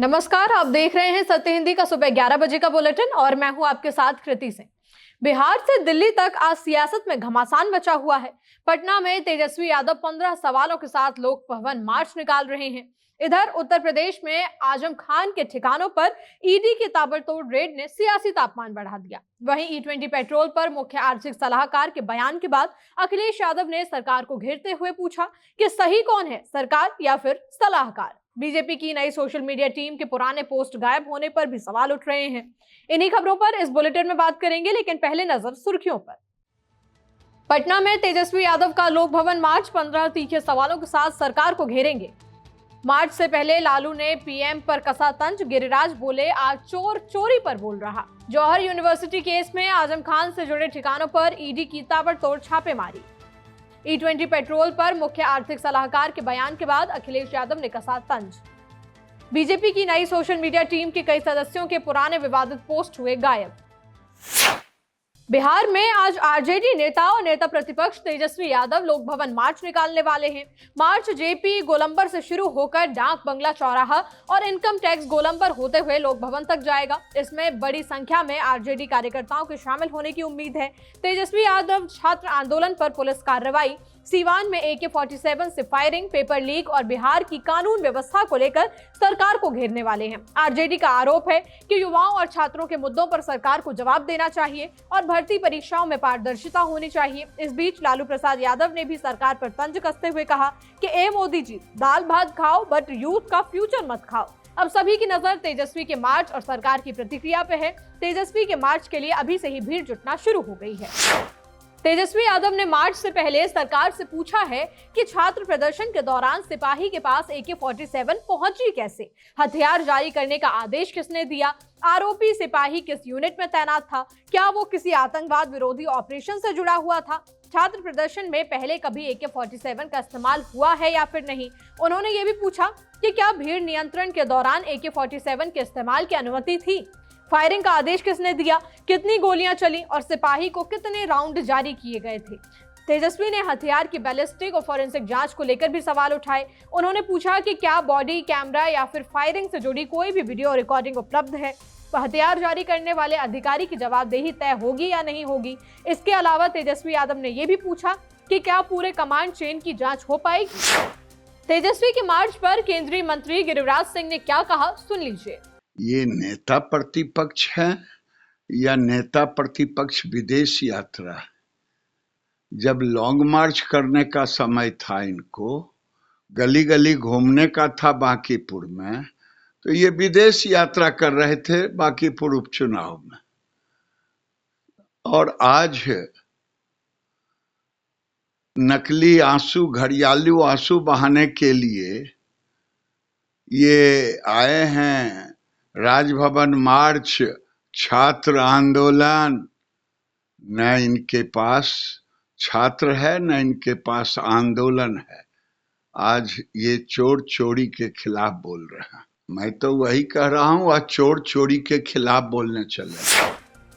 नमस्कार, आप देख रहे हैं सत्य हिंदी का सुबह 11 बजे का बुलेटिन और मैं हूं आपके साथ कृति सिंह। बिहार से दिल्ली तक आज सियासत में घमासान मचा हुआ है। पटना में तेजस्वी यादव 15 सवालों के साथ लोक भवन मार्च निकाल रहे हैं। इधर उत्तर प्रदेश में आजम खान के ठिकानों पर ईडी की ताबड़तोड़ रेड ने सियासी तापमान बढ़ा दिया। वहीं E20 पेट्रोल पर मुख्य आर्थिक सलाहकार के बयान के बाद अखिलेश यादव ने सरकार को घेरते हुए पूछा कि सही कौन है, सरकार या फिर सलाहकार। बीजेपी की नई सोशल मीडिया टीम के पुराने पोस्ट गायब होने पर भी सवाल उठ रहे हैं। इन्हीं खबरों पर इस बुलेटिन में बात करेंगे, लेकिन पहले नजर सुर्खियों पर। पटना में तेजस्वी यादव का लोक भवन मार्च 15 तीखे सवालों के साथ सरकार को घेरेंगे। मार्च से पहले लालू ने पीएम पर कसा तंज। गिरिराज बोले आज चोर चोरी पर बोल रहा। जौहर यूनिवर्सिटी केस में आजम खान से जुड़े ठिकानों पर ईडी की ताबड़तोड़ छापेमारी। E20 पेट्रोल पर मुख्य आर्थिक सलाहकार के बयान के बाद अखिलेश यादव ने कसा तंज। बीजेपी की नई सोशल मीडिया टीम के कई सदस्यों के पुराने विवादित पोस्ट हुए गायब। बिहार में आज आरजेडी नेता और नेता प्रतिपक्ष तेजस्वी यादव लोक भवन मार्च निकालने वाले हैं। मार्च जेपी गोलंबर से शुरू होकर डाक बंगला चौराहा और इनकम टैक्स गोलंबर होते हुए लोक भवन तक जाएगा। इसमें बड़ी संख्या में आरजेडी कार्यकर्ताओं के शामिल होने की उम्मीद है। तेजस्वी यादव छात्र आंदोलन पर पुलिस कार्रवाई, सीवान में AK-47 से फायरिंग, पेपर लीक और बिहार की कानून व्यवस्था को लेकर सरकार को घेरने वाले हैं। आरजेडी का आरोप है कि युवाओं और छात्रों के मुद्दों पर सरकार को जवाब देना चाहिए और भर्ती परीक्षाओं में पारदर्शिता होनी चाहिए। इस बीच लालू प्रसाद यादव ने भी सरकार पर तंज कसते हुए कहा कि ए मोदी जी, दाल भात खाओ बट यूथ का फ्यूचर मत खाओ। अब सभी की नजर तेजस्वी के मार्च और सरकार की प्रतिक्रिया पे है। तेजस्वी के मार्च के लिए अभी से ही भीड़ जुटना शुरू हो गई है। तेजस्वी यादव ने मार्च से पहले सरकार से पूछा है कि छात्र प्रदर्शन के दौरान सिपाही के पास AK-47 पहुंची कैसे, हथियार जारी करने का आदेश किसने दिया, आरोपी सिपाही किस यूनिट में तैनात था, क्या वो किसी आतंकवाद विरोधी ऑपरेशन से जुड़ा हुआ था, छात्र प्रदर्शन में पहले कभी AK-47 का इस्तेमाल हुआ है या फिर नहीं। उन्होंने ये भी पूछा कि क्या भीड़ नियंत्रण के दौरान AK-47 के इस्तेमाल की अनुमति थी, फायरिंग का आदेश किसने दिया, कितनी गोलियां चली और सिपाही को कितने राउंड जारी किए गए थे। तेजस्वी ने हथियार की बैलिस्टिक और फॉरेंसिक जांच को लेकर भी सवाल उठाए। उन्होंने पूछा कि क्या बॉडी कैमरा या फिर फायरिंग से जुड़ी कोई भी वीडियो रिकॉर्डिंग उपलब्ध है, हथियार जारी करने वाले अधिकारी की जवाबदेही तय होगी या नहीं होगी। इसके अलावा तेजस्वी यादव ने यह भी पूछा कि क्या पूरे कमांड चेन की जांच हो पाएगी। तेजस्वी के मार्च पर केंद्रीय मंत्री गिरिराज सिंह ने क्या कहा, सुन लीजिए। ये नेता प्रतिपक्ष है या नेता प्रतिपक्ष विदेश यात्रा? जब लॉन्ग मार्च करने का समय था, इनको गली गली घूमने का था बांकीपुर में, तो ये विदेश यात्रा कर रहे थे बांकीपुर उपचुनाव में। और आज नकली आंसू, घड़ियालू आंसू बहाने के लिए ये आए हैं राजभवन मार्च, छात्र आंदोलन। न इनके पास छात्र है न इनके पास आंदोलन है। आज ये चोर चोरी के खिलाफ बोल रहे हैं। मैं तो वही कह रहा हूँ, आज चोर चोरी के खिलाफ बोलने चले।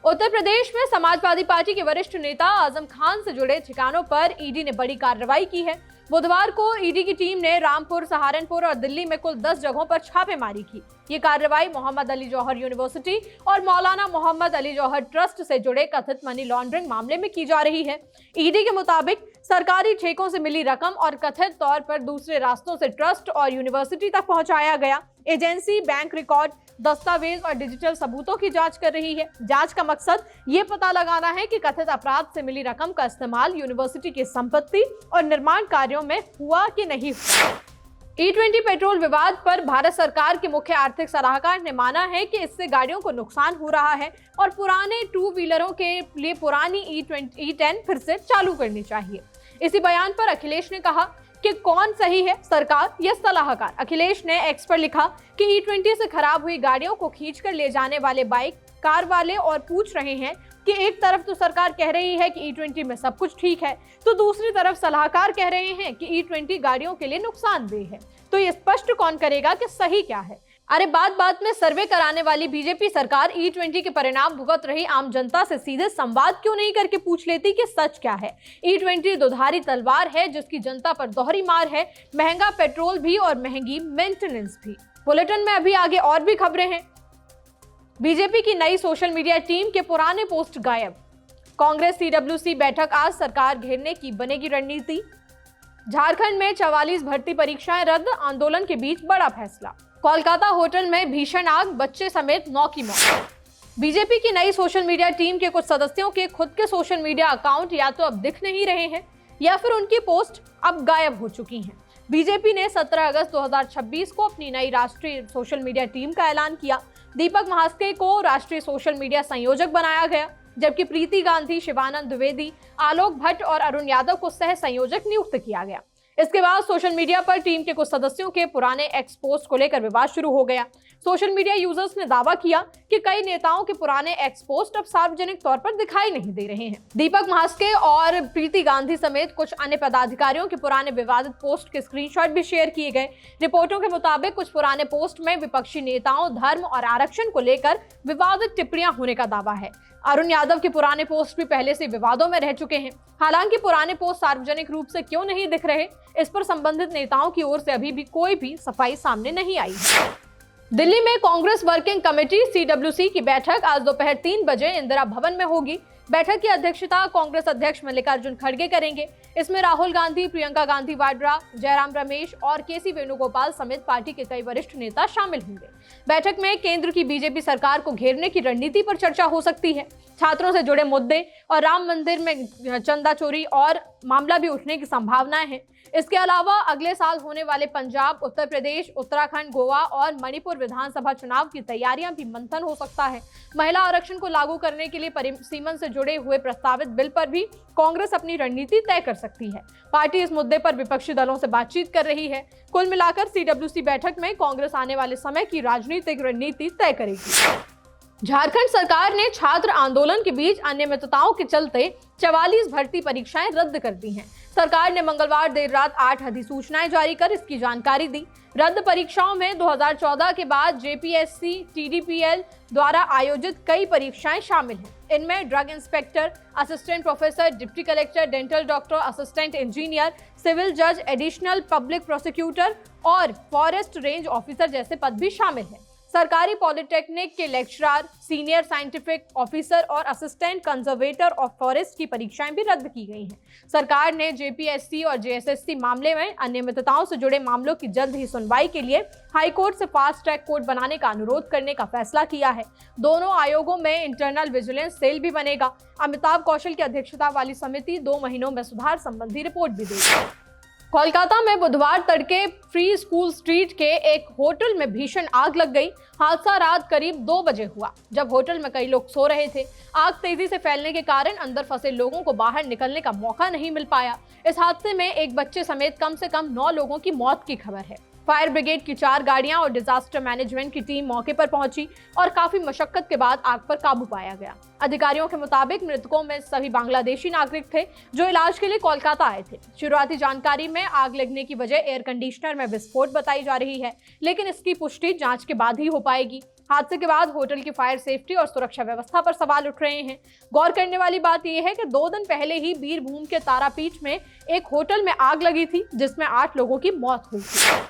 उत्तर प्रदेश में समाजवादी पार्टी के वरिष्ठ नेता आजम खान से जुड़े ठिकानों पर ईडी ने बड़ी कार्रवाई की है। बुधवार को ईडी की टीम ने रामपुर, सहारनपुर और दिल्ली में कुल 10 जगहों पर छापेमारी की। ये कार्रवाई मोहम्मद अली जौहर यूनिवर्सिटी और मौलाना मोहम्मद अली जौहर ट्रस्ट से जुड़े कथित मनी लॉन्ड्रिंग मामले में की जा रही है। ईडी के मुताबिक सरकारी ठेकों से मिली रकम और कथित तौर पर दूसरे रास्तों से ट्रस्ट और यूनिवर्सिटी तक पहुंचाया गया। एजेंसी बैंक रिकॉर्ड, दस्तावेज और डिजिटल सबूतों की जांच कर रही है। जांच का मकसद ये पता लगाना है कि कथित अपराध से मिली रकम का इस्तेमाल यूनिवर्सिटी की संपत्ति और निर्माण कार्यों में हुआ कि नहीं हुआ। E20 पेट्रोल विवाद पर भारत सरकार के मुख्य आर्थिक सलाहकार ने माना है कि इससे गाड़ियों को नुकसान हो रहा है और पुराने 2 व्हीलरों के लिए पुरानी E10 फिर से चालू करनी चाहिए। इसी बयान पर अखिलेश ने कहा कि कौन सही है, सरकार या सलाहकार। अखिलेश ने एक्स पर लिखा कि E20 से खराब हुई गाड़ियों को खींचकर ले जाने वाले बाइक कार वाले और पूछ रहे हैं कि एक तरफ तो सरकार कह रही है कि E20 में सब कुछ ठीक है, तो दूसरी तरफ सलाहकार कह रहे हैं कि E20 गाड़ियों के लिए नुकसानदेह है। तो ये स्पष्ट कौन करेगा कि सही क्या है। अरे बात बात में सर्वे कराने वाली बीजेपी सरकार E20 के परिणाम भुगत रही आम जनता से सीधे संवाद क्यों नहीं करके पूछ लेती कि सच क्या है। E20 दुधारी तलवार है जिसकी जनता पर दोहरी मार है, महंगा पेट्रोल भी और महंगी मेंटेनेंस भी। बुलेटिन में अभी आगे और भी खबरें हैं। बीजेपी की नई सोशल मीडिया टीम के पुराने पोस्ट गायब। कांग्रेस CWC बैठक, आज सरकार घेरने की बनेगी रणनीति। झारखंड में 44 भर्ती परीक्षाएं रद्द, आंदोलन के बीच बड़ा फैसला। कोलकाता होटल में भीषण आग, बच्चे समेत 9 की मौत। बीजेपी की नई सोशल मीडिया टीम के कुछ सदस्यों के खुद के सोशल मीडिया अकाउंट या तो अब दिख नहीं रहे हैं या फिर उनकी पोस्ट अब गायब हो चुकी हैं। बीजेपी ने 17 अगस्त 2026 को अपनी नई राष्ट्रीय सोशल मीडिया टीम का ऐलान किया। दीपक महास्के को राष्ट्रीय सोशल मीडिया संयोजक बनाया गया, जबकि प्रीति गांधी, शिवानंद द्विवेदी, आलोक भट्ट और अरुण यादव को सह संयोजक नियुक्त किया गया। इसके बाद सोशल मीडिया पर टीम के कुछ सदस्यों के पुराने एक्स पोस्ट को लेकर विवाद शुरू हो गया। सोशल मीडिया यूजर्स ने दावा किया कि कई नेताओं के पुराने एक्स पोस्ट अब सार्वजनिक तौर पर दिखाई नहीं दे रहे हैं। दीपक महास्के और प्रीति गांधी समेत कुछ अन्य पदाधिकारियों के पुराने विवादित पोस्ट के स्क्रीनशॉट भी शेयर किए गए। रिपोर्टों के मुताबिक कुछ पुराने पोस्ट में विपक्षी नेताओं, धर्म और आरक्षण को लेकर विवादित टिप्पणियां होने का दावा है। अरुण यादव के पुराने पोस्ट भी पहले से विवादों में रह चुके हैं। हालांकि पुराने पोस्ट सार्वजनिक रूप से क्यों नहीं दिख रहे, इस पर संबंधित नेताओं की ओर से अभी भी कोई भी सफाई सामने नहीं आई है। दिल्ली में कांग्रेस वर्किंग कमेटी CWC की बैठक आज दोपहर 3 बजे इंदिरा भवन में होगी। बैठक की अध्यक्षता कांग्रेस अध्यक्ष मल्लिकार्जुन खड़गे करेंगे। इसमें राहुल गांधी, प्रियंका गांधी वाड्रा, जयराम रमेश और KC वेणुगोपाल समेत पार्टी के कई वरिष्ठ नेता शामिल होंगे। बैठक में केंद्र की बीजेपी सरकार को घेरने की रणनीति पर चर्चा हो सकती है। छात्रों से जुड़े मुद्दे और राम मंदिर में चंदा चोरी और मामला भी उठने की संभावनाएं हैं। इसके अलावा अगले साल होने वाले पंजाब, उत्तर प्रदेश, उत्तराखंड, गोवा और मणिपुर विधानसभा चुनाव की तैयारियां भी मंथन हो सकता है। महिला आरक्षण को लागू करने के लिए परिसीमन से जुड़े हुए प्रस्तावित बिल पर भी कांग्रेस अपनी रणनीति तय कर सकती है। पार्टी इस मुद्दे पर विपक्षी दलों से बातचीत कर रही है। कुल मिलाकर CWC बैठक में कांग्रेस आने वाले समय की राजनीतिक रणनीति तय करेगी। झारखंड सरकार ने छात्र आंदोलन के बीच अनियमितताओं के चलते 44 भर्ती परीक्षाएं रद्द कर दी हैं। सरकार ने मंगलवार देर रात 8 अधिसूचनाएं जारी कर इसकी जानकारी दी। रद्द परीक्षाओं में 2014 के बाद JPSC, TDPL द्वारा आयोजित कई परीक्षाएं शामिल हैं। इनमें drug inspector, assistant professor, deputy collector, dental doctor, assistant engineer, civil जज, एडिशनल पब्लिक प्रोसिक्यूटर और फॉरेस्ट रेंज ऑफिसर जैसे पद भी शामिल हैं। सरकारी पॉलिटेक्निक के लेक्चरर, सीनियर साइंटिफिक ऑफिसर और असिस्टेंट कंजर्वेटर ऑफ फॉरेस्ट की परीक्षाएं भी रद्द की गई हैं। सरकार ने JPSC और JSSC मामले में अनियमितताओं से जुड़े मामलों की जल्द ही सुनवाई के लिए हाई कोर्ट से फास्ट ट्रैक कोर्ट बनाने का अनुरोध करने का फैसला किया है। दोनों आयोगों में इंटरनल विजिलेंस सेल भी बनेगा। अमिताभ कौशल की अध्यक्षता वाली समिति 2 महीनों में सुधार संबंधी रिपोर्ट भी देगी। कोलकाता में बुधवार तड़के फ्री स्कूल स्ट्रीट के एक होटल में भीषण आग लग गई। हादसा रात करीब 2 बजे हुआ, जब होटल में कई लोग सो रहे थे। आग तेजी से फैलने के कारण अंदर फंसे लोगों को बाहर निकलने का मौका नहीं मिल पाया। इस हादसे में एक बच्चे समेत कम से कम 9 लोगों की मौत की खबर है। फायर ब्रिगेड की 4 गाड़ियां और डिजास्टर मैनेजमेंट की टीम मौके पर पहुंची और काफी मशक्कत के बाद आग पर काबू पाया गया। अधिकारियों के मुताबिक मृतकों में सभी बांग्लादेशी नागरिक थे जो इलाज के लिए कोलकाता आए थे। शुरुआती जानकारी में आग लगने की वजह एयर कंडीशनर में विस्फोट बताई जा रही है, लेकिन इसकी पुष्टि जांच के बाद ही हो पाएगी। हादसे के बाद होटल की फायर सेफ्टी और सुरक्षा व्यवस्था पर सवाल उठ रहे हैं। गौर करने वाली बात यह है कि 2 दिन पहले ही बीरभूम के तारापीठ में एक होटल में आग लगी थी, जिसमें 8 लोगों की मौत हुई थी।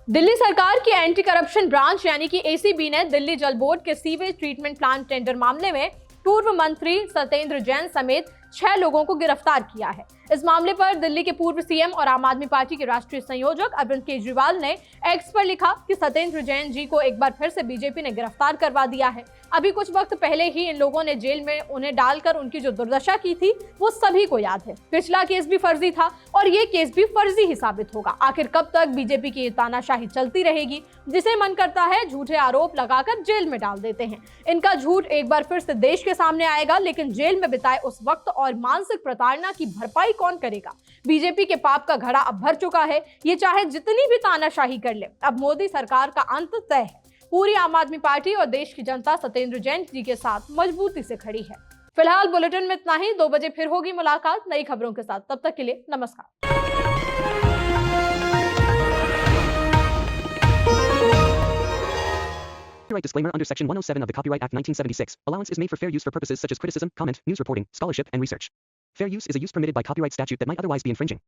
दिल्ली सरकार की एंटी करप्शन ब्रांच यानी कि ACB ने दिल्ली जल बोर्ड के सीवेज ट्रीटमेंट प्लांट टेंडर मामले में पूर्व मंत्री सत्येंद्र जैन समेत 6 लोगों को गिरफ्तार किया है। इस मामले पर दिल्ली के पूर्व CM और आम आदमी पार्टी के राष्ट्रीय संयोजक अरविंद केजरीवाल ने एक्स पर लिखा कि सत्येंद्र जैन जी को एक बार फिर से बीजेपी ने गिरफ्तार करवा दिया है। अभी कुछ वक्त पहले ही इन लोगों ने जेल में उन्हें डालकर उनकी जो दुर्दशा की थी वो सभी को याद है। पिछला केस भी फर्जी था और ये केस भी फर्जी ही साबित होगा। आखिर कब तक बीजेपी की तानाशाही चलती रहेगी? जिसे मन करता है झूठे आरोप लगाकर जेल में डाल देते हैं। इनका झूठ एक बार फिर से देश के सामने आएगा, लेकिन जेल में बिताए उस वक्त और मानसिक प्रताड़ना की भरपाई कौन करेगा? बीजेपी के पाप का घड़ा अब भर चुका है। ये चाहे जितनी भी तानाशाही कर ले, अब मोदी सरकार का अंत तय है। पूरी आम आदमी पार्टी और देश की जनता सत्येंद्र जैन जी के साथ मजबूती से खड़ी है। फिलहाल बुलेटिन में इतना ही। 2 बजे फिर होगी मुलाकात नई खबरों के साथ। तब तक के लिए नमस्कार। Copyright disclaimer under Section 107 of the Copyright Act 1976. Allowance is made for fair use for purposes such as criticism, comment, news reporting, scholarship, and research. Fair use is a use permitted by copyright statute that might otherwise be infringing.